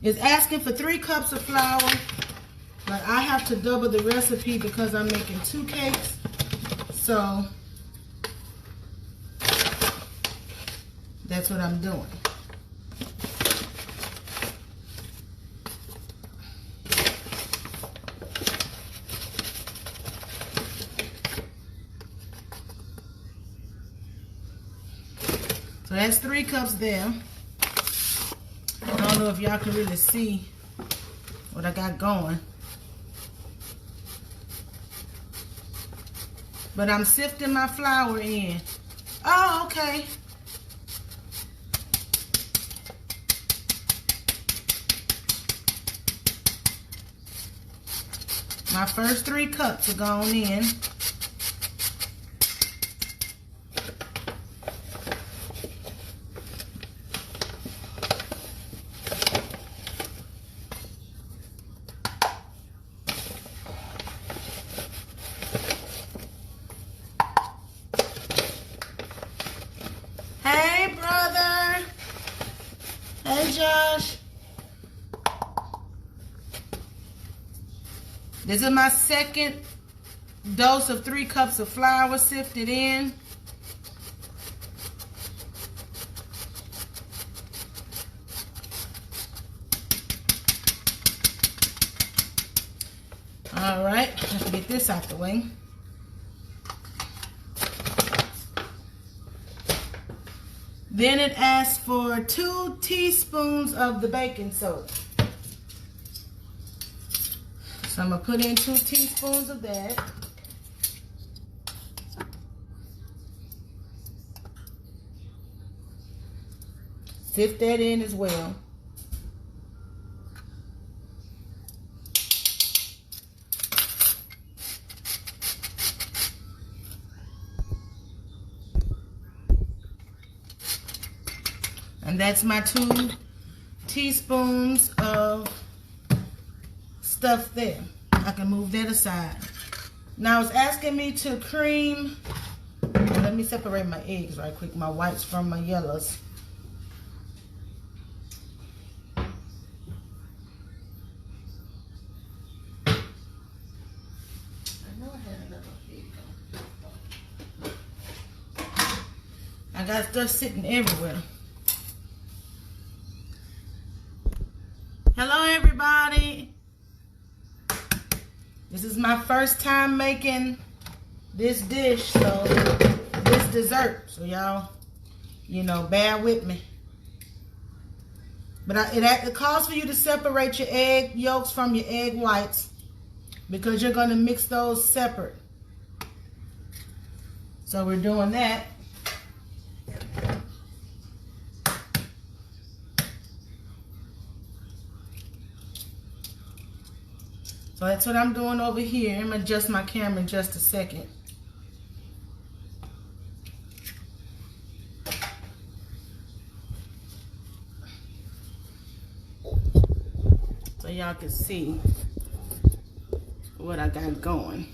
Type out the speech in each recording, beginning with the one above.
It's asking for 3 cups of flour, but I have to double the recipe because I'm making 2 cakes. So that's what I'm doing. So that's 3 cups there. I don't know if y'all can really see what I got going. But I'm sifting my flour in. Oh, okay. My first 3 cups are going in. Hey, brother. Hey, Josh. This is my second dose of 3 cups of flour sifted in. All right, I have to get this out the way. Then it asks for 2 teaspoons of the baking soda. So I'm going to put in 2 teaspoons of that. Sift that in as well. And that's my 2 teaspoons of stuff there. I can move that aside. Now it's asking me to cream. Let me separate my eggs right quick, my whites from my yellows. I got stuff sitting everywhere. Hello, everybody. This is my first time making this dish, so this dessert. So y'all, you know, bear with me. But it calls for you to separate your egg yolks from your egg whites because you're going to mix those separate. So we're doing that. So that's what I'm doing over here. I'm going to adjust my camera in just a second. So y'all can see what I got going.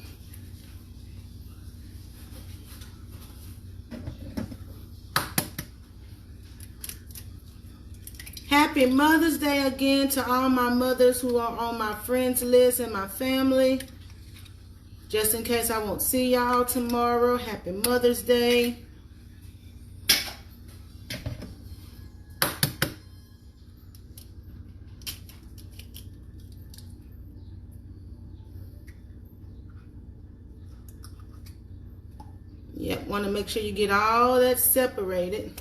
Happy Mother's Day again to all my mothers who are on my friends list and my family. Just in case I won't see y'all tomorrow, happy Mother's Day. Yep, want to make sure you get all that separated.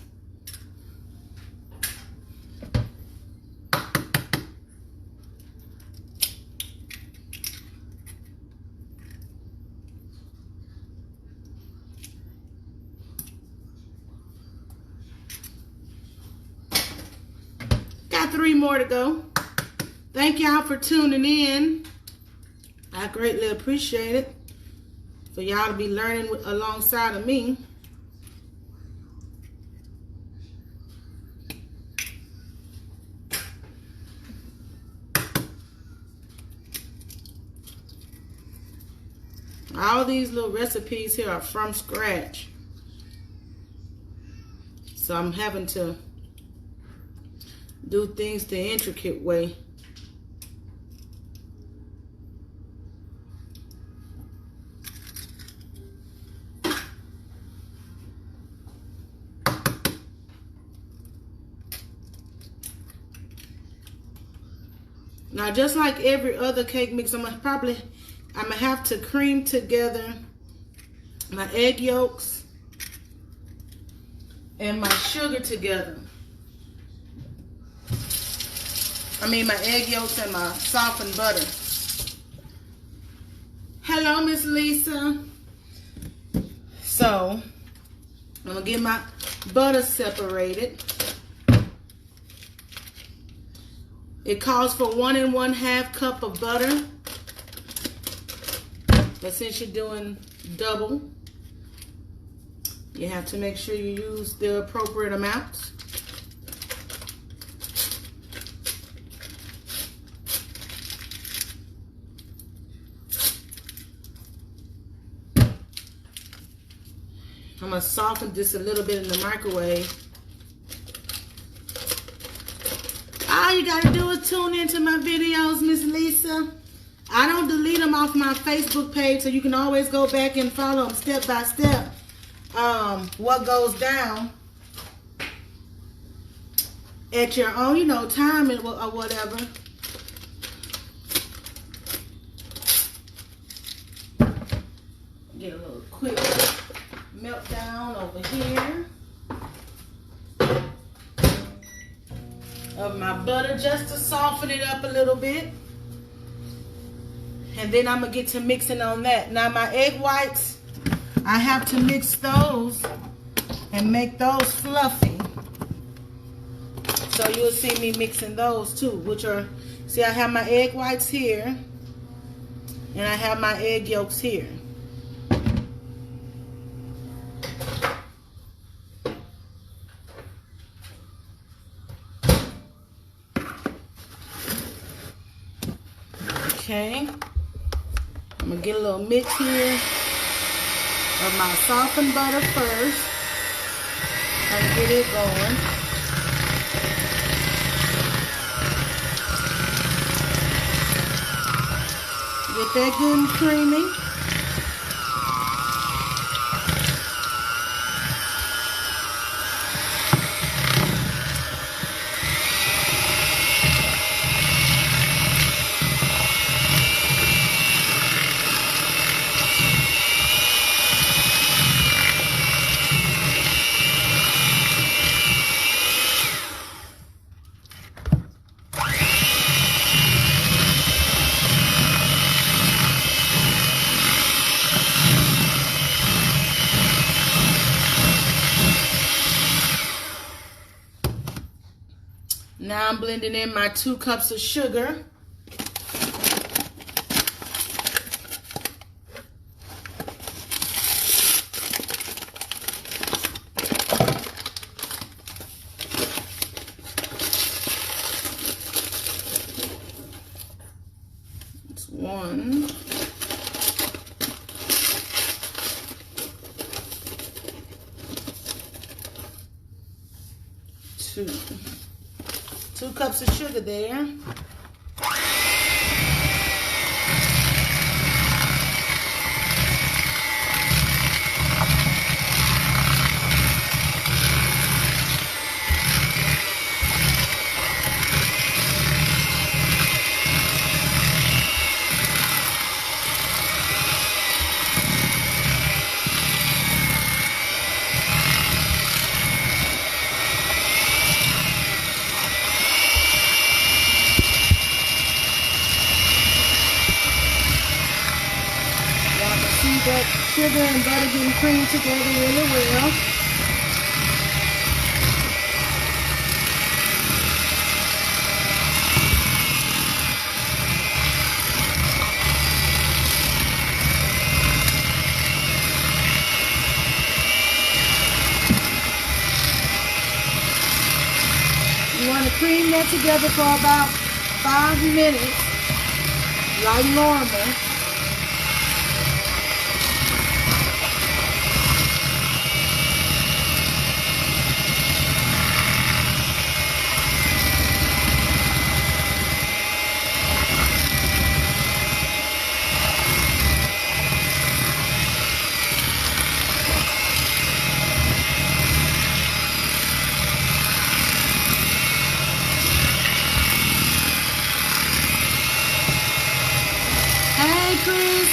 Got 3 more to go. Thank y'all for tuning in. I greatly appreciate it. For y'all to be learning alongside of me. All these little recipes here are from scratch. So I'm having to do things the intricate way. Now, just like every other cake mix, I'm gonna have to cream together my egg yolks and my sugar together. I mean, my egg yolks and my softened butter. Hello, Miss Lisa. So, I'm gonna get my butter separated. It calls for 1 1/2 cup of butter. But since you're doing double, you have to make sure you use the appropriate amounts. I'm going to soften this a little bit in the microwave. All you got to do is tune into my videos, Miss Lisa. I don't delete them off my Facebook page, so you can always go back and follow them step by step. What goes down at your own, time or whatever. Get a little quick meltdown over here of my butter just to soften it up a little bit. And then I'm going to get to mixing on that. Now my egg whites, I have to mix those and make those fluffy. So you'll see me mixing those too, which are, see, I have my egg whites here and I have my egg yolks here. Okay, I'm gonna get a little mix here of my softened butter first and get it going. Get that good and creamy. Now I'm blending in my 2 cups of sugar. It's 1. 2. 2 cups of sugar there. That sugar and butter getting creamed together really well. You want to cream that together for about 5 minutes, like normal. Hey, Chris.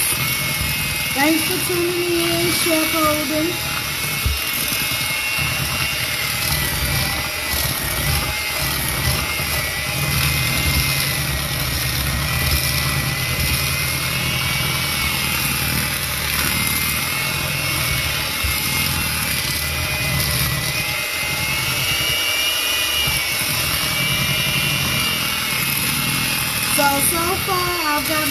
Thanks for tuning in, Chef Holden. So far I've got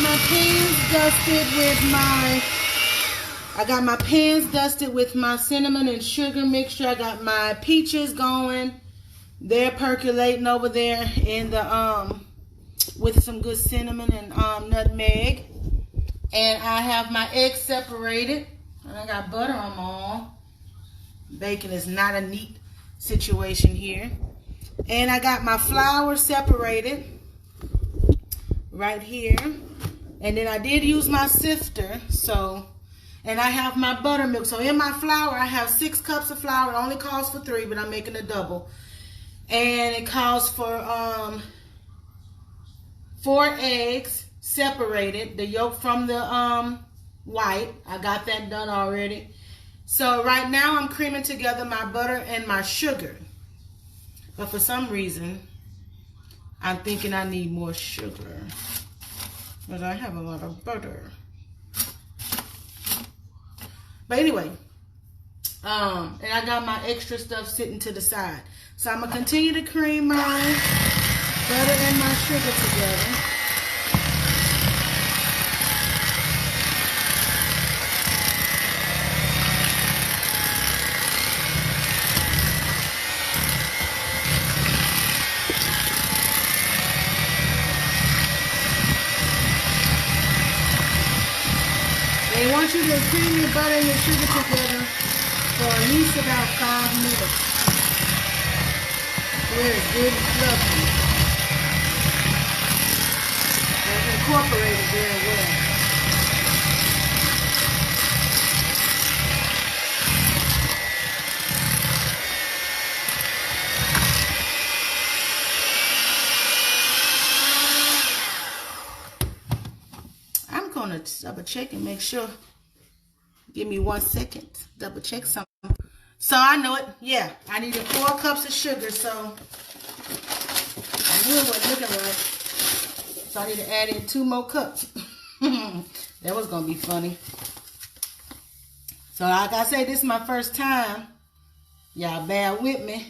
my pans dusted with my cinnamon and sugar mixture. I got my peaches going. They're percolating over there in the with some good cinnamon and nutmeg. And I have my eggs separated. And I got butter on them all. Bacon is not a neat situation here. And I got my flour separated right here. And then I did use my sifter. And I have my buttermilk. So in my flour, I have 6 cups of flour. It only calls for 3, but I'm making a double. And it calls for 4 eggs separated. The yolk from the white. I got that done already. So right now I'm creaming together my butter and my sugar. But for some reason, I'm thinking I need more sugar. Because I have a lot of butter. But anyway, and I got my extra stuff sitting to the side. So I'm going to continue to cream my butter and my sugar together. They want you to cream your butter and your sugar together for at least about 5 minutes. Where it's good and fluffy. And incorporated very well. I'm going to double check and make sure. Give me 1 second. Double check something. So I know it. Yeah, I needed 4 cups of sugar. So I knew it wasn't looking right. So I need to add in 2 more cups. That was going to be funny. So like I say, this is my first time. Y'all bear with me.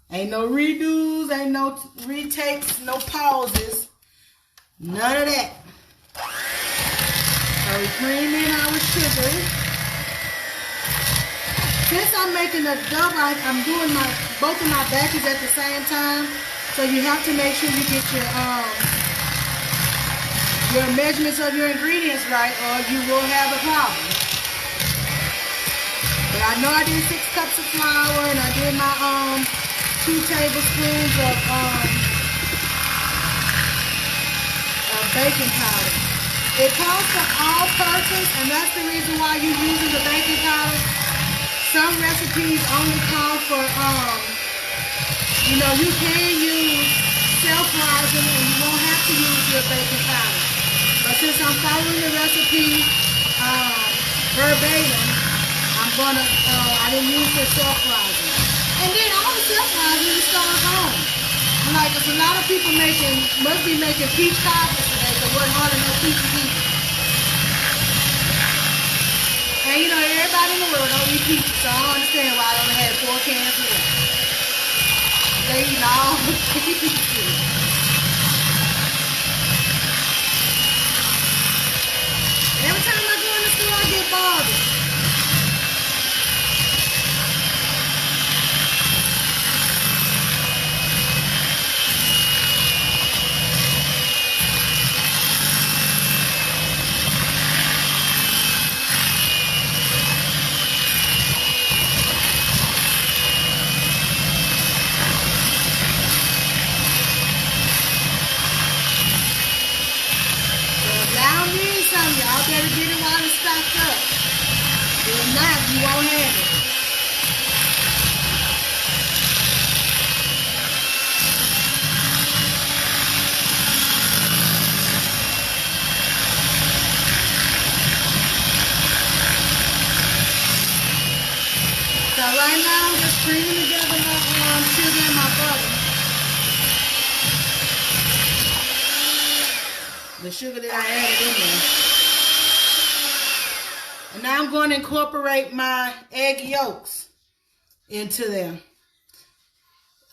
Ain't no redos. Ain't no retakes. No pauses. None of that. So we cream in our sugar. Since I'm making a double, I'm doing both of my batches at the same time. So you have to make sure you get your measurements of your ingredients right, or you will have a problem. But I know I did 6 cups of flour, and I did my 2 tablespoons of baking powder. It calls for all-purpose, and that's the reason why you're using the baking powder. Some recipes only call for, you can use self-rising, and you won't have to use your baking powder. But since I'm following the recipe verbatim, I didn't use the self-rising. And then all the self-rising you start home. Like, there's a lot of people must be making peach cobblers today, but wasn't hardly no peaches either. And everybody in the world don't eat peaches, so I don't understand why I only had 4 cans left. They eat all the peaches. Every time I go in the store, I get bothered. Y'all better get it while it's stocked up. If not, you won't have it. the sugar that I added in there. And now I'm going to incorporate my egg yolks into there.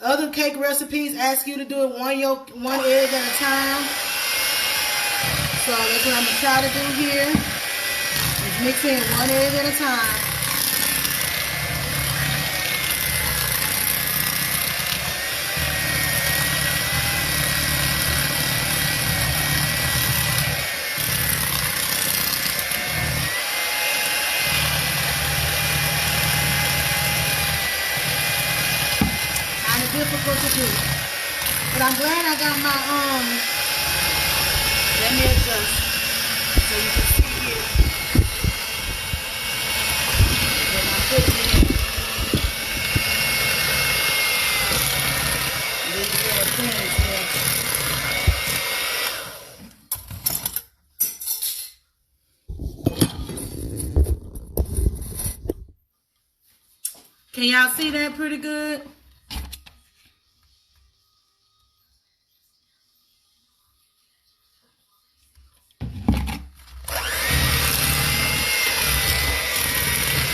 Other cake recipes ask you to do it one egg at a time. So that's what I'm going to try to do here. Is mix in one egg at a time. Difficult to do, but I'm glad I got my let me adjust so you can see here what I'm putting in. These little things here. Can y'all see that pretty good?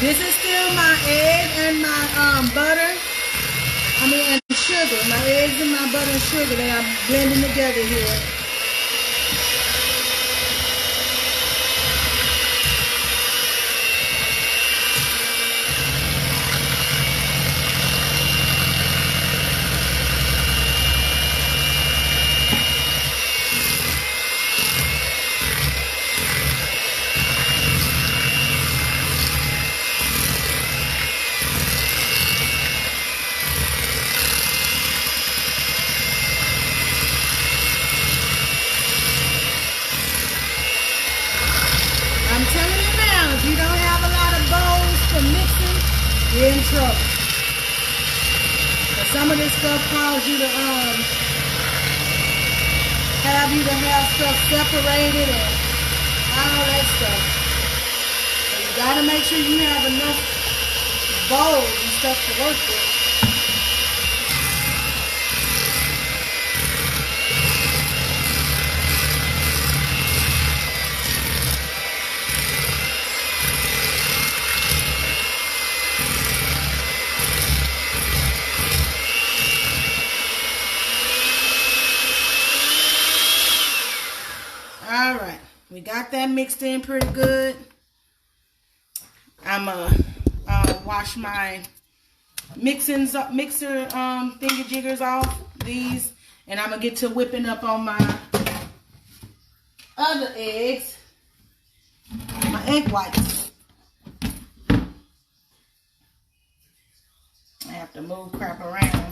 This is still my egg and my butter. And sugar. My eggs and my butter and sugar that I'm blending together here. You're in trouble. But some of this stuff causes you to have stuff separated and all that stuff. So you gotta make sure you have enough bowls and stuff to work with. Alright, we got that mixed in pretty good. I'm wash my mixer thingy-jiggers off these, and I'm gonna get to whipping up on my other eggs, my egg whites. I have to move crap around.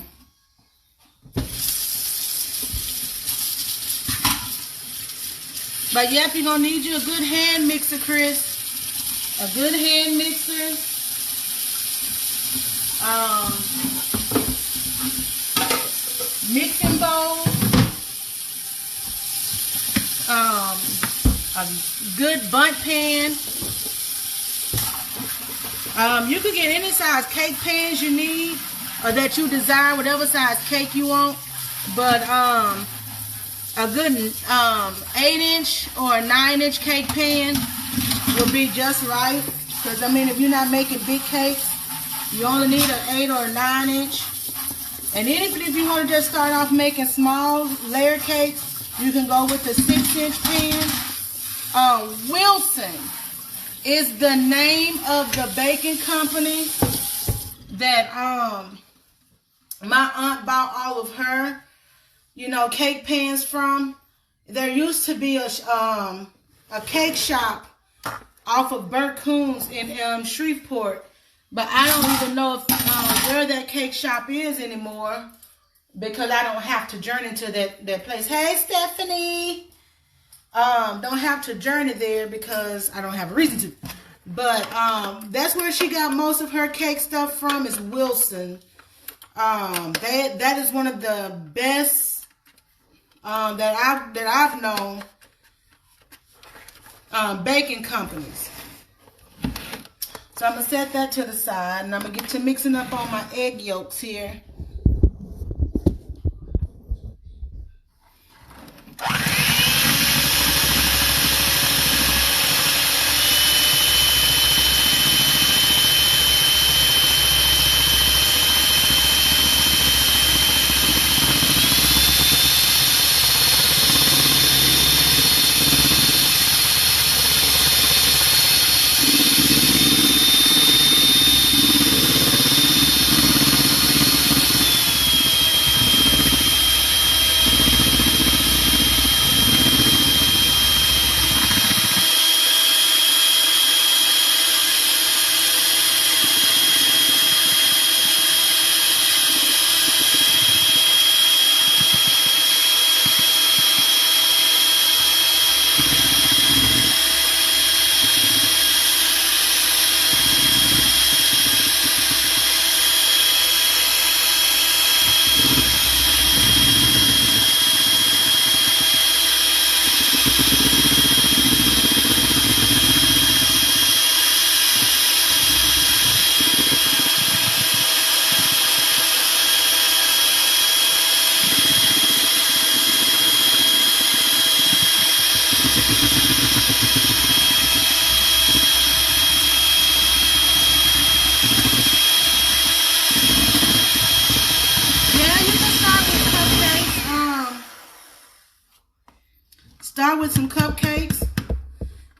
But yep, you're gonna need you a good hand mixer, Chris. A good hand mixer. Mixing bowl. A good bundt pan. You could get any size cake pans you need or that you desire, whatever size cake you want. But a good 8-inch or 9-inch cake pan will be just right. Because if you're not making big cakes, you only need an 8 or a 9-inch. And even if you want to just start off making small layer cakes, you can go with the 6-inch pan. Wilson is the name of the baking company that my aunt bought all of her cake pans from. There used to be a cake shop off of Burt Coons in Shreveport, but I don't even know if where that cake shop is anymore because I don't have to journey to that place. Hey, Stephanie. Don't have to journey there because I don't have a reason to. But that's where she got most of her cake stuff from, is Wilson. That is one of the best that I've known baking companies. So I'm gonna set that to the side, and I'm gonna get to mixing up on my egg yolks here. Start with some cupcakes.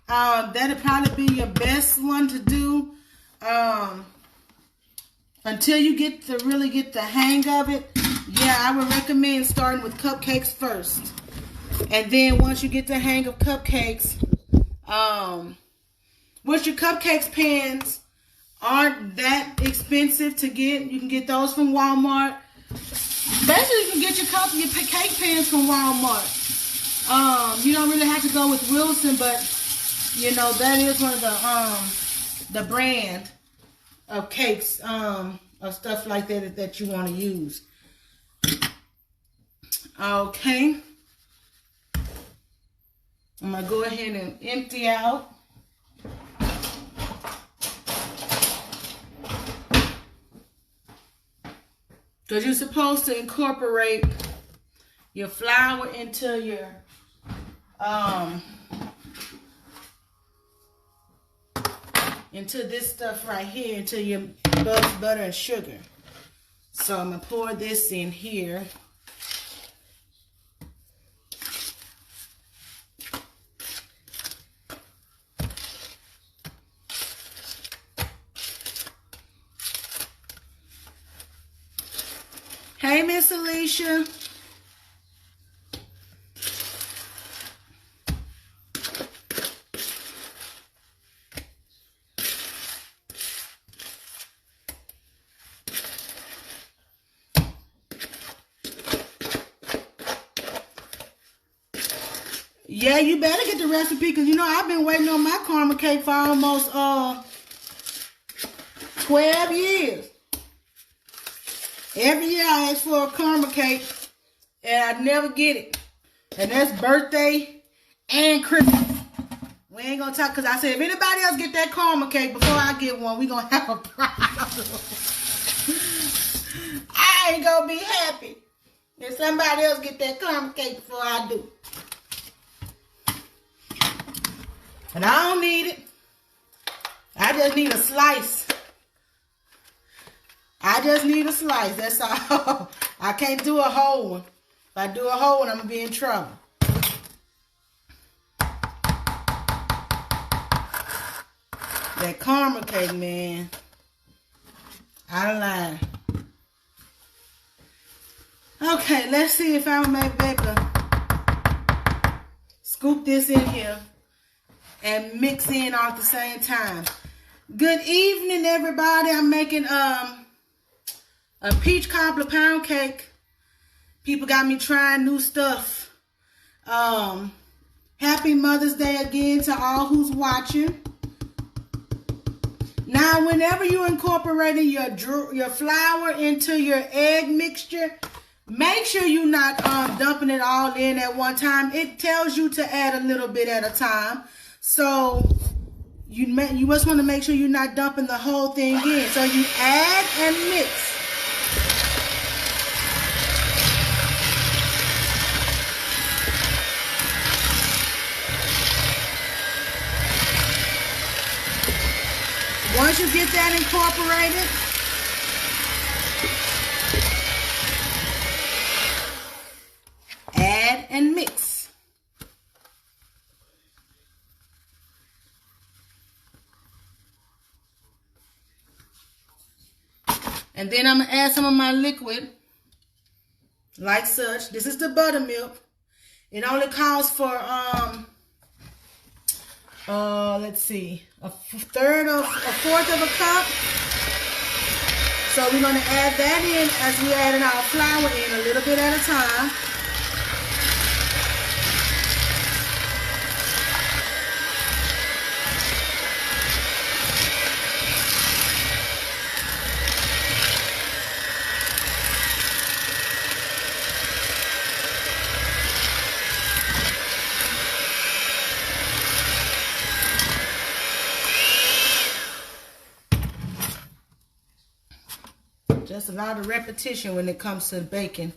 That'll probably be your best one to do until you really get the hang of it. Yeah, I would recommend starting with cupcakes first. And then once you get the hang of cupcakes, which your cupcakes pans aren't that expensive to get. You can get those from Walmart. Basically, you can get your cake pans from Walmart. You don't really have to go with Wilson, but you know that is one of the brand of cakes, of stuff like that you want to use. Okay, I'm gonna go ahead and empty out. Because you're supposed to incorporate your flour into your into this stuff right here, into your butter and sugar. So I'm gonna pour this in here. Hey, Miss Alicia. Yeah, you better get the recipe because, you know, I've been waiting on my caramel cake for almost 12 years. Every year I ask for a caramel cake and I never get it. And that's birthday and Christmas. We ain't gonna talk because I said if anybody else get that caramel cake before I get one, we gonna have a problem. I ain't gonna be happy if somebody else get that caramel cake before I do. And I don't need it. I just need a slice. I just need a slice, that's all. I can't do a whole one. If I do a whole one, I'm going to be in trouble. That caramel cake, man. Out of line. Okay, let's see if I may be able to scoop this in here and mix in all at the same time. Good evening, everybody. I'm making a peach cobbler pound cake. People got me trying new stuff. Happy Mother's Day again to all who's watching. Now, whenever you're incorporating your flour into your egg mixture, make sure you're not dumping it all in at one time. It tells you to add a little bit at a time. So you just want to make sure you're not dumping the whole thing in. So you add and mix. Once you get that incorporated, add and mix. And then I'm going to add some of my liquid, like such. This is the buttermilk. It only calls for, let's see, a fourth of a cup. So we're going to add that in as we're adding our flour in a little bit at a time. Just a lot of repetition when it comes to baking.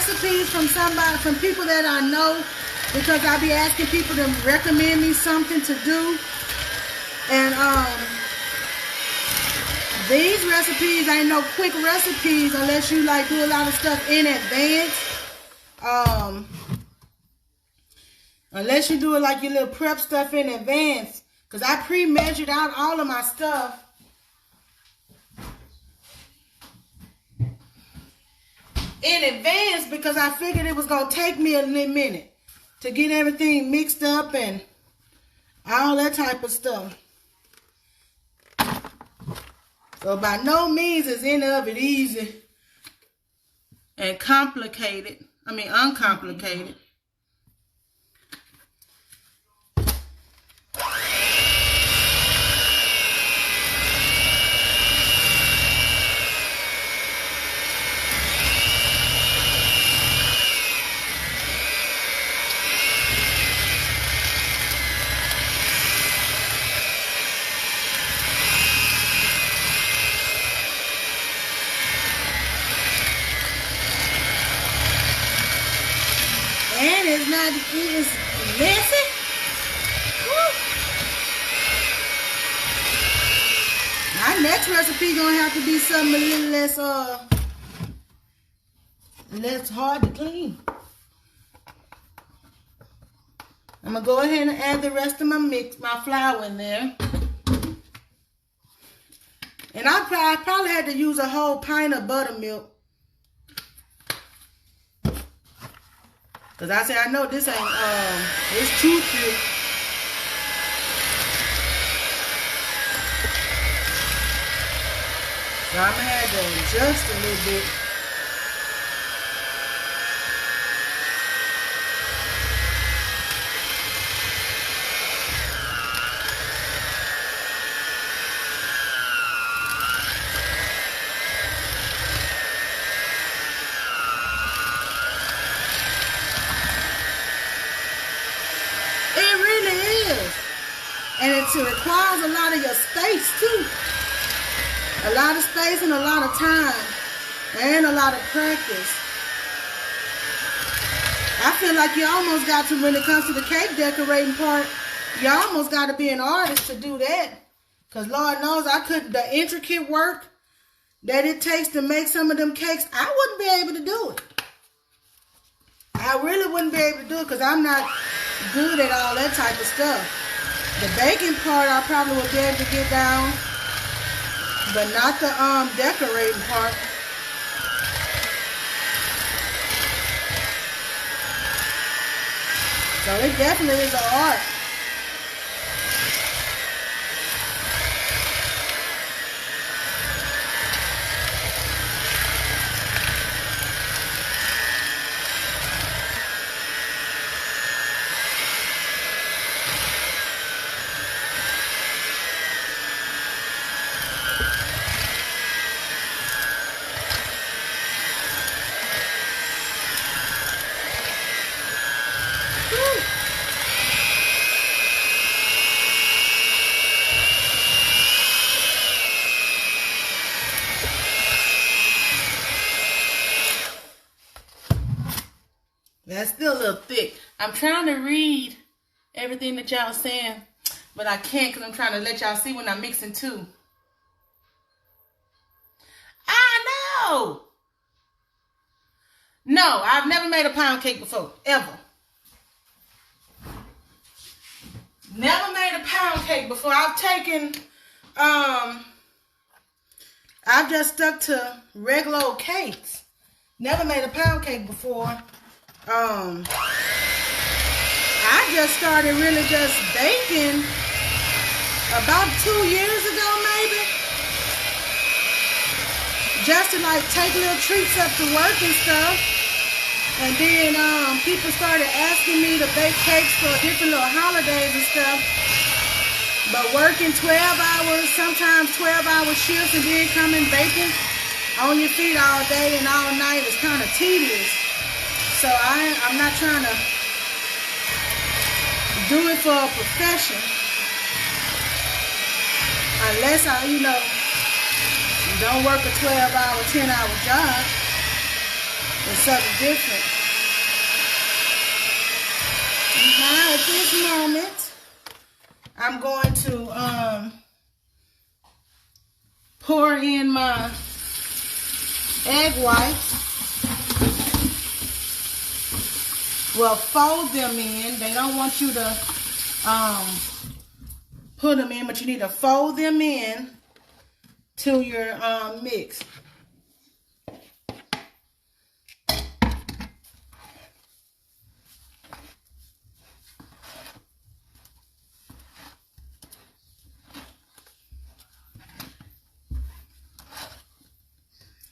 recipes from people that I know, because I be asking people to recommend me something to do. And these recipes ain't no quick recipes unless you like do a lot of stuff in advance. Unless you do it like your little prep stuff in advance. Because I pre-measured out all of my stuff. In advance, because I figured it was going to take me a little minute to get everything mixed up and all that type of stuff. So by no means is any of it easy and complicated. I mean uncomplicated. And it's not, it's messy. Woo. My next recipe gonna have to be something a little less hard to clean. I'm gonna go ahead and add the rest of my flour in there. And I probably had to use a whole pint of buttermilk. Cause I say I know this ain't it's too thick. So I'm gonna have to adjust a little bit. And it requires a lot of your space too. A lot of space and a lot of time. And a lot of practice. I feel like you almost got to, when it comes to the cake decorating part, you almost got to be an artist to do that. Because Lord knows I couldn't, the intricate work that it takes to make some of them cakes, I wouldn't be able to do it. I really wouldn't be able to do it because I'm not good at all that type of stuff. The baking part I probably would be able to get down, but not the decorating part. So it definitely is an art. That's still a little thick. I'm trying to read everything that y'all saying, but I can't because I'm trying to let y'all see when I'm mixing too. I know. No, I've never made a pound cake before, ever. Never made a pound cake before. I've taken, I've just stuck to regular old cakes. Never made a pound cake before. I just started really just baking about 2 years ago, maybe. Just to like take little treats up to work and stuff. And then people started asking me to bake cakes for different little holidays and stuff. But working 12 hours, sometimes 12-hour shifts, and then coming baking on your feet all day and all night is kind of tedious. So I'm not trying to do it for a profession. Unless I, don't work a 12-hour, 10-hour job. It's something different. Now at this moment, I'm going to pour in my egg whites. Well, fold them in. They don't want you to put them in, but you need to fold them in to your mix.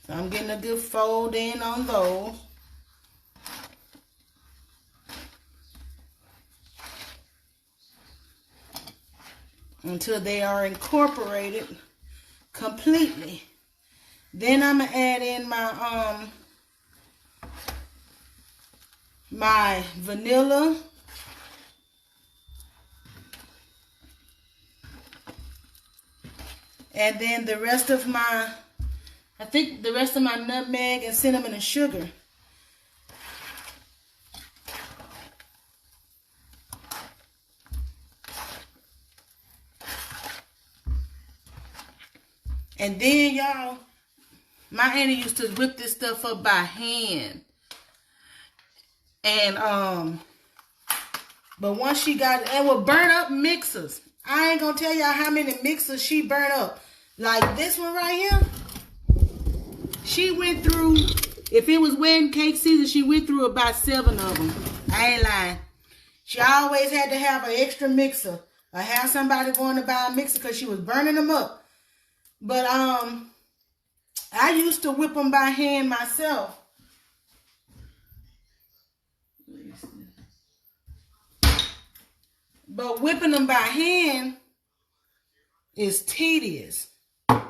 So I'm getting a good fold in on those. Until they are incorporated completely. Then I'm gonna add in my my vanilla, and then the rest of my, I think the rest of my nutmeg and cinnamon and sugar. And then, y'all, my auntie used to whip this stuff up by hand. And, but once she got it, would burn up mixers. I ain't gonna tell y'all how many mixers she burnt up. Like this one right here. She went through, if it was wedding cake season, she went through about 7 of them. I ain't lying. She always had to have an extra mixer. Or have somebody going to buy a mixer because she was burning them up. But I used to whip them by hand myself. But whipping them by hand is tedious. That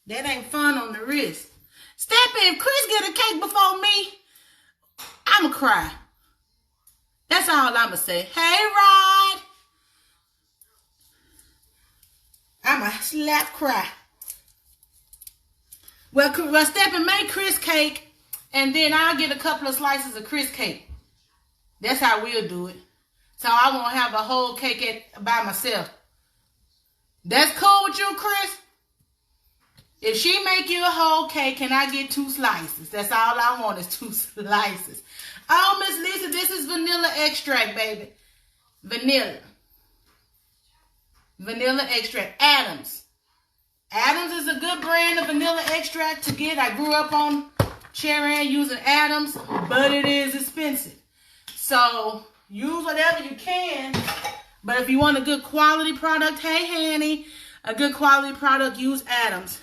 ain't fun on the wrist. Steppy, if Chris get a cake before me, I'ma cry. That's all I'ma say. Hey, Rod. I'ma slap cry. Well, Steppy, make Chris cake, and then I'll get a couple of slices of Chris cake. That's how we'll do it. So I won't have a whole cake by myself. That's cool with you, Chris? If she make you a whole cake, can I get 2 slices? That's all I want is 2 slices. Oh, Miss Lisa, this is vanilla extract, baby. Vanilla. Vanilla extract. Adams. Adams is a good brand of vanilla extract to get. I grew up on Sharon using Adams, but it is expensive. So use whatever you can. But if you want a good quality product, hey, Hanny, a good quality product, use Adams.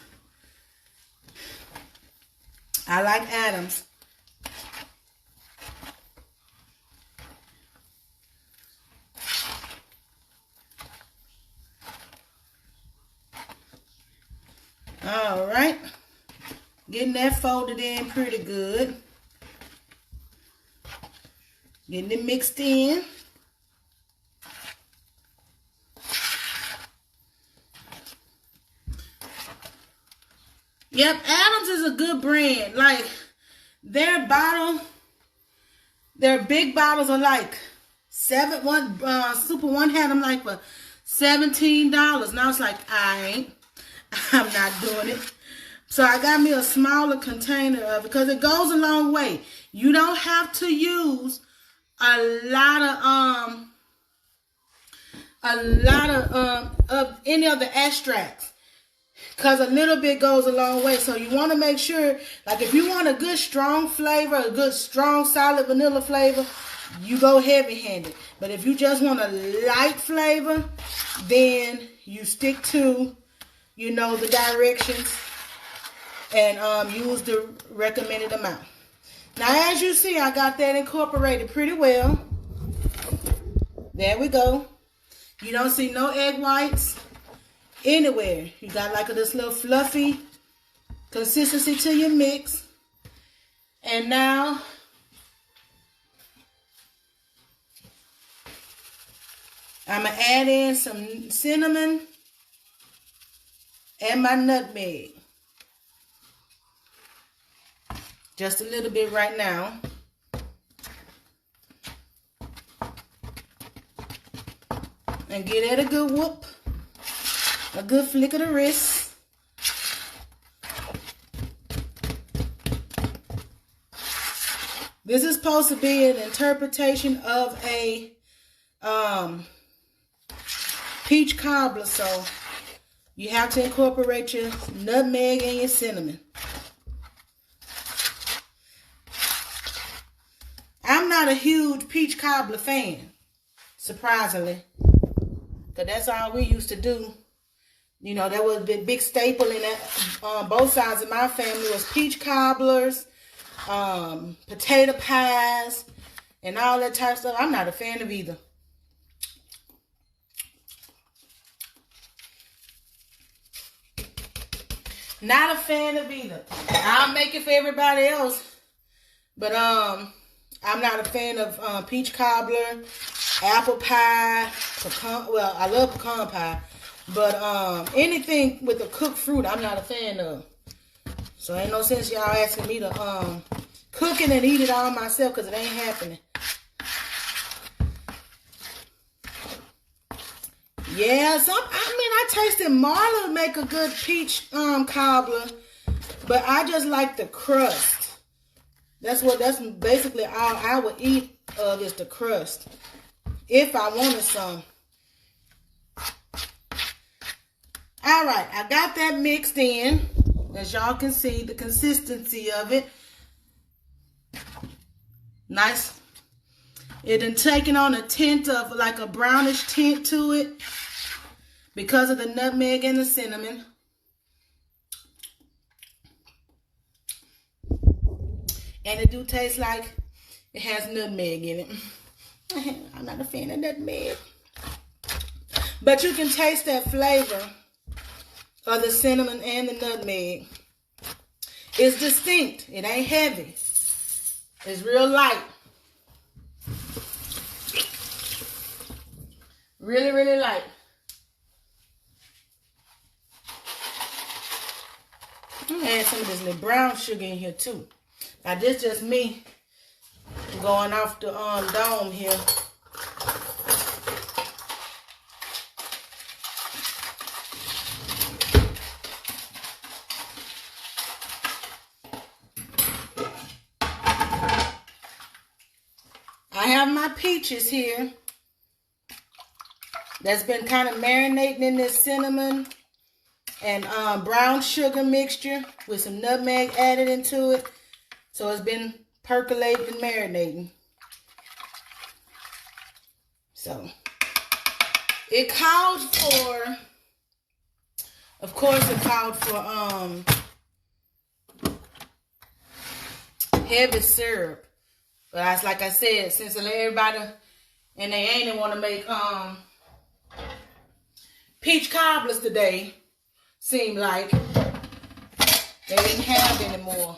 I like Adams. All right. Getting that folded in pretty good. Getting it mixed in. Yep, Adams is a good brand. Like, their big bottles are like Super One had them like for $17. Now it's like, I'm not doing it. So I got me a smaller container of it because it goes a long way. You don't have to use a lot of any of the extracts, because a little bit goes a long way. So you want to make sure, like if you want a good strong flavor, a good strong solid vanilla flavor, you go heavy-handed. But if you just want a light flavor, then you stick to, you know, the directions and use the recommended amount. Now, as you see, I got that incorporated pretty well. There we go. You don't see no egg whites anywhere. You got like this little fluffy consistency to your mix. And now I'm going to add in some cinnamon and my nutmeg. Just a little bit right now. And get it a good whoop. A good flick of the wrist. This is supposed to be an interpretation of a peach cobbler, so you have to incorporate your nutmeg and your cinnamon. I'm not a huge peach cobbler fan, surprisingly, because that's all we used to do. You know, that was the big staple in that. Both sides of my family was peach cobblers, potato pies, and all that type of stuff. I'm not a fan of either. Not a fan of either. I'll make it for everybody else, but I'm not a fan of peach cobbler, apple pie, pecan. Well, I love pecan pie, but anything with a cooked fruit, I'm not a fan of. So ain't no sense y'all asking me to cook it and eat it all myself, because it ain't happening. Yeah, I tasted Marla make a good peach cobbler, but I just like the crust. That's basically all I would eat of is the crust, if I wanted some. All right, I got that mixed in. As y'all can see, the consistency of it. Nice. It done taken on a tint of like a brownish tint to it because of the nutmeg and the cinnamon. And it do taste like it has nutmeg in it. I'm not a fan of nutmeg. But you can taste that flavor of the cinnamon and the nutmeg. It's distinct. It ain't heavy. It's real light. Really, really light. I'm gonna add some of this little brown sugar in here too. Now this just me going off the dome here. I have my peaches here that's been kind of marinating in this cinnamon and brown sugar mixture with some nutmeg added into it. So it's been percolating and marinating. So it called for, of course it called for heavy syrup. But like I said, since everybody and they ain't want to make peach cobblers today, seemed like they didn't have any more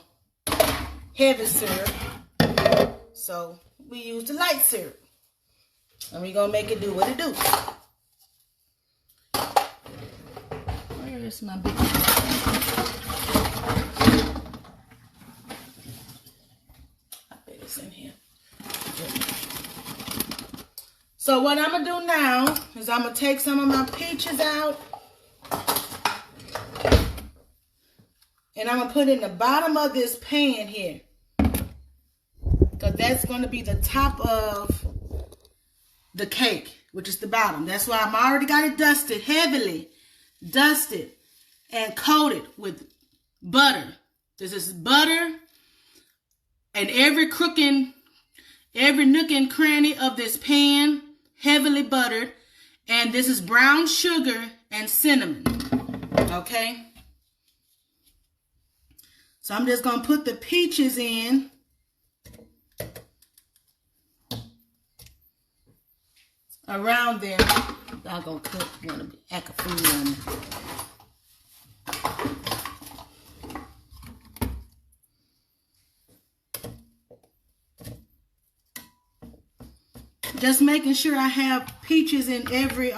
heavy syrup. So we used the light syrup. And we're going to make it do what it do. Where is my big... in here. So what I'm gonna do now is I'm gonna take some of my peaches out and I'm gonna put it in the bottom of this pan here, because that's gonna be the top of the cake, which is the bottom. That's why I've already got it dusted, heavily dusted and coated with butter. This is butter. And every nook and cranny of this pan, heavily buttered. And this is brown sugar and cinnamon. Okay? So I'm just going to put the peaches in. Around there. I'm going to cook one of the acapulco on me. Just making sure I have peaches in every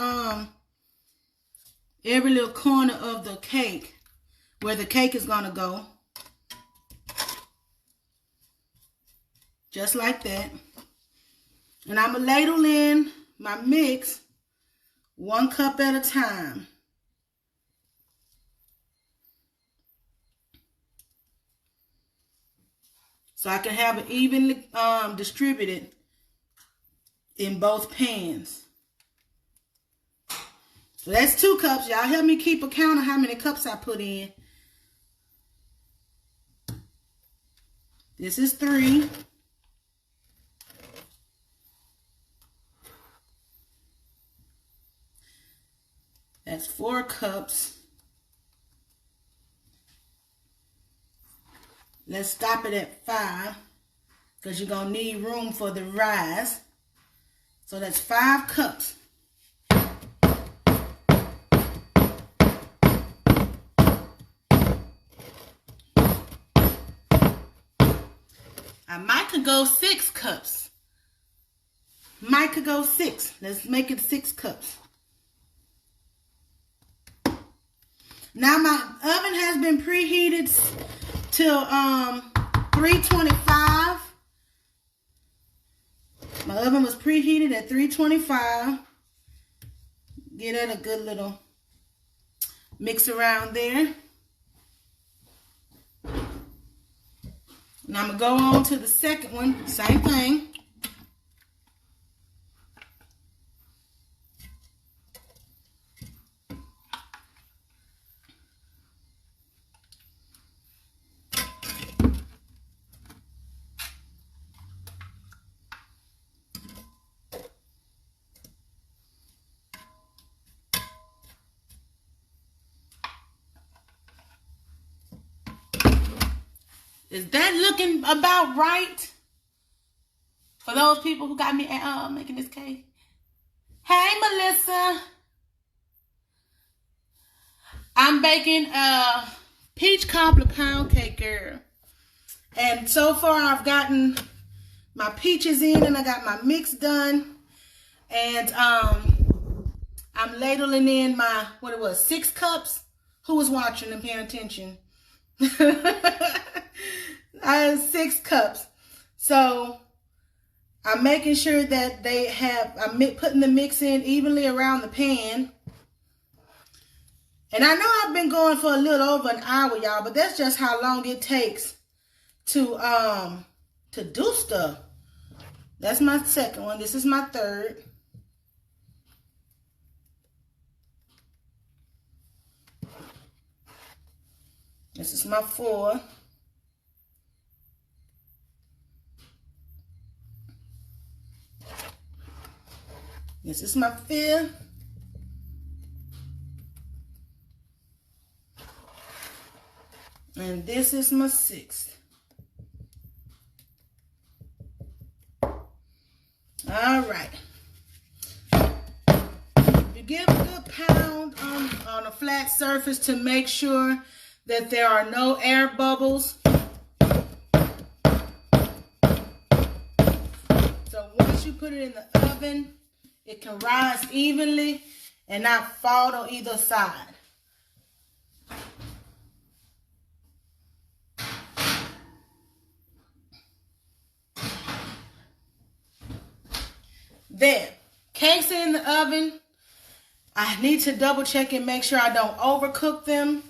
little corner of the cake where the cake is gonna go. just like that. And I'm going to ladle in my mix 1 cup at a time. So I can have it evenly distributed in both pans. So that's 2 cups. Y'all help me keep a count of how many cups I put in. This is 3. That's 4 cups. Let's stop it at 5 because you're going to need room for the rise. So that's 5 cups. I might could go 6 cups. Might could go 6. Let's make it 6 cups. Now my oven has been preheated till 325. My oven was preheated at 325. Get it a good little mix around there. Now I'm going to go on to the second one. Same thing. Is that looking about right? For those people who got me making this cake. Hey, Melissa. I'm baking a peach cobbler pound cake, girl. And so far I've gotten my peaches in and I got my mix done. And I'm ladling in my, 6 cups? Who was watching and paying attention? I have 6 cups. So I'm making sure that I'm putting the mix in evenly around the pan. And I know I've been going for a little over an hour, y'all, but that's just how long it takes to do stuff. That's my second one. This is my third. This is my 4. This is my 5th. And this is my 6th. All right. You give a good pound on a flat surface to make sure that there are no air bubbles. So once you put it in the oven, it can rise evenly and not fall on either side. There, cakes in the oven. I need to double check and make sure I don't overcook them.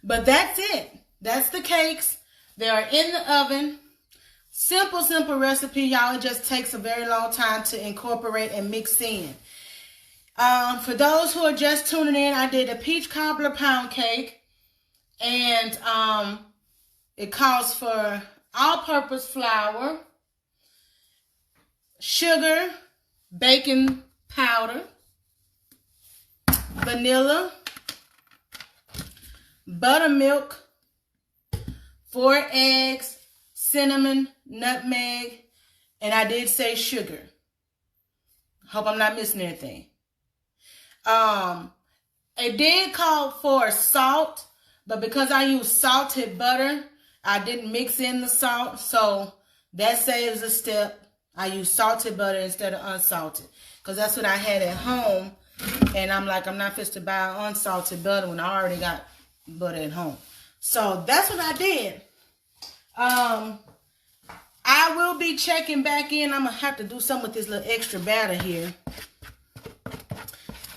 But that's it. That's the cakes. They are in the oven. Simple recipe, y'all. It just takes a very long time to incorporate and mix in. For those who are just tuning in, I did a peach cobbler pound cake. And it calls for all-purpose flour, sugar, baking powder, vanilla, buttermilk, 4 eggs, cinnamon, nutmeg, and I did say sugar. Hope I'm not missing anything. It did call for salt, but because I used salted butter, I didn't mix in the salt, so that saves a step. I used salted butter instead of unsalted, because that's what I had at home, and I'm like, I'm not fit to buy unsalted butter when I already got butter at home. So that's what I did. I will be checking back in. I'm gonna have to do something with this little extra batter here.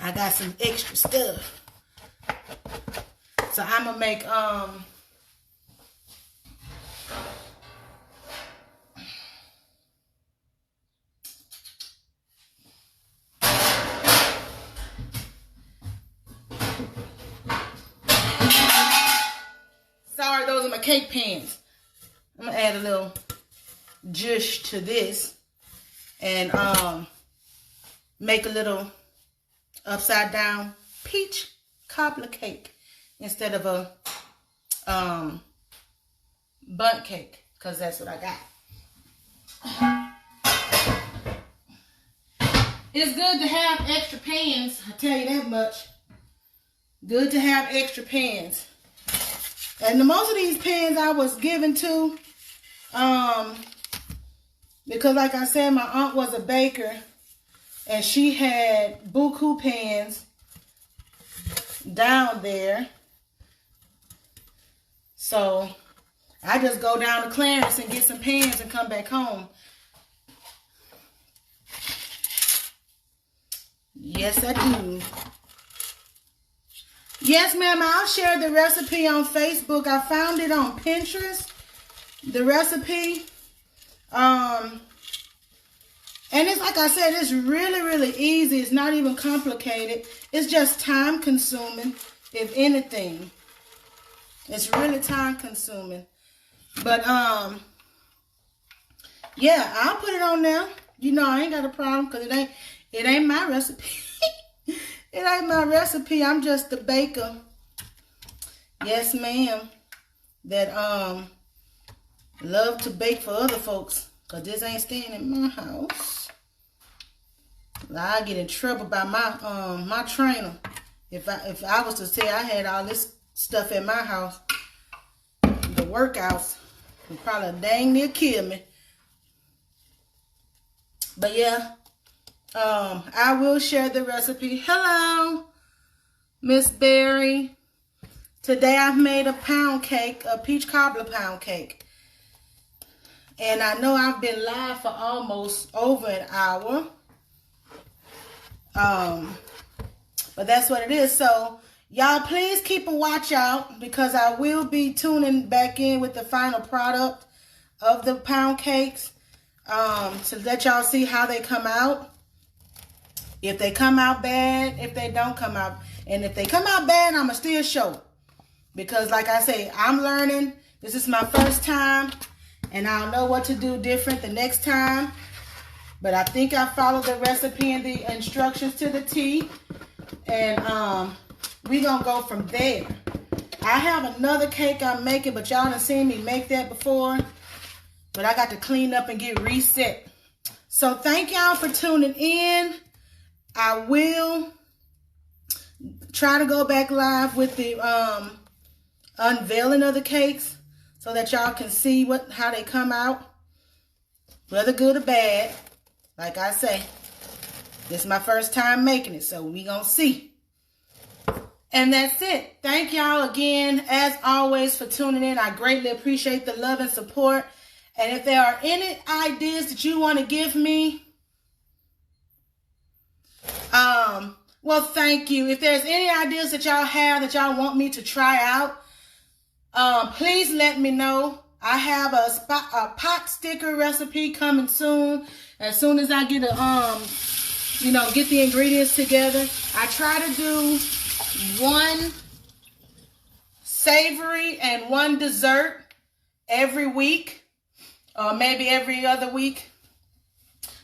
I got some extra stuff. So I'm gonna make sorry, those are my cake pans. I'm gonna add a little zhuzh to this and make a little upside down peach cobbler cake instead of a bundt cake, because that's what I got. It's good to have extra pans, I tell you that much. Good to have extra pans. And most of these pans I was given to, because like I said, my aunt was a baker and she had buku pans down there. So I just go down to Clarence and get some pans and come back home. Yes, I do. Yes, ma'am, I'll share the recipe on Facebook. I found it on Pinterest, the recipe. And it's like I said, it's really, really easy. It's not even complicated. It's just time consuming, if anything. It's really time consuming. But, yeah, I'll put it on there. You know, I ain't got a problem because it ain't my recipe. It ain't my recipe. I'm just the baker. Yes, ma'am. That love to bake for other folks. Cause this ain't staying in my house. I get in trouble by my my trainer. If I was to say I had all this stuff at my house, the workouts would probably dang near kill me. But yeah. I will share the recipe. Hello, Miss Berry. Today I've made a pound cake, a peach cobbler pound cake. And I know I've been live for almost over an hour. But that's what it is. So, y'all please keep a watch out because I will be tuning back in with the final product of the pound cakes to let y'all see how they come out. If they come out bad, if they don't come out. And if they come out bad, I'ma still show. Because like I say, I'm learning. This is my first time. And I'll know what to do different the next time. But I think I followed the recipe and the instructions to the T. And we gonna go from there. I have another cake I'm making, but y'all done seen me make that before. But I got to clean up and get reset. So thank y'all for tuning in. I will try to go back live with the unveiling of the cakes so that y'all can see how they come out, whether good or bad. Like I say, this is my first time making it, so we gonna see. And that's it. Thank y'all again, as always, for tuning in. I greatly appreciate the love and support. And if there are any ideas that you want to give me, well, thank you. If there's any ideas that y'all have that y'all want me to try out, please let me know. I have a pot sticker recipe coming soon. As soon as I get get the ingredients together. I try to do one savory and one dessert every week, or maybe every other week,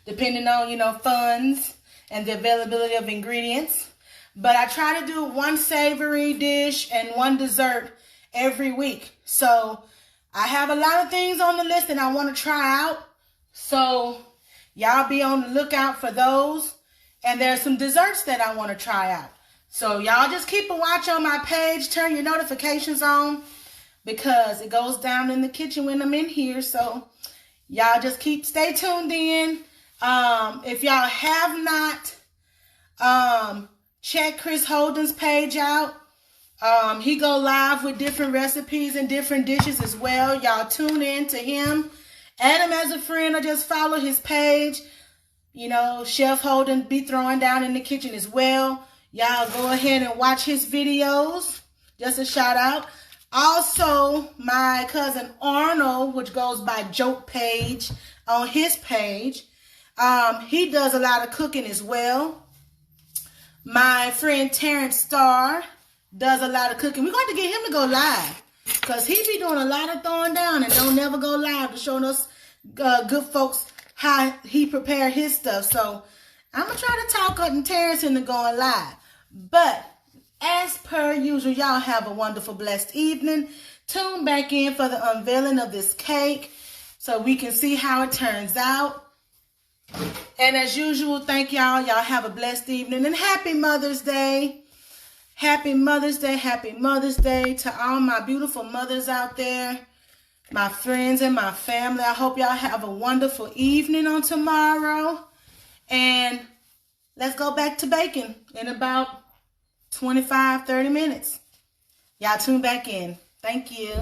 depending on, funds and the availability of ingredients. But I try to do one savory dish and one dessert every week. So I have a lot of things on the list that I want to try out. So y'all be on the lookout for those. And there's some desserts that I want to try out. So y'all just keep a watch on my page. Turn your notifications on because it goes down in the kitchen when I'm in here. So y'all just stay tuned in. If y'all have not checked Chris Holden's page out, He go live with different recipes and different dishes as well. Y'all tune in to him. Add him as a friend or just follow his page. You know, Chef Holden be throwing down in the kitchen as well. Y'all go ahead and watch his videos. Just a shout out. Also, my cousin Arnold, which goes by Joke Page, on his page. He does a lot of cooking as well. My friend Terrence Starr does a lot of cooking. We're going to get him to go live because he be doing a lot of throwing down and don't never go live to show us good folks how he prepare his stuff. So I'm going to try to talk Terrence into going live. But as per usual, y'all have a wonderful, blessed evening. Tune back in for the unveiling of this cake so we can see how it turns out. And as usual, thank y'all. Y'all have a blessed evening and happy Mother's Day. Happy Mother's Day, happy Mother's Day to all my beautiful mothers out there, my friends and my family. I hope y'all have a wonderful evening on tomorrow. And let's go back to baking in about 25, 30 minutes. Y'all tune back in. Thank you.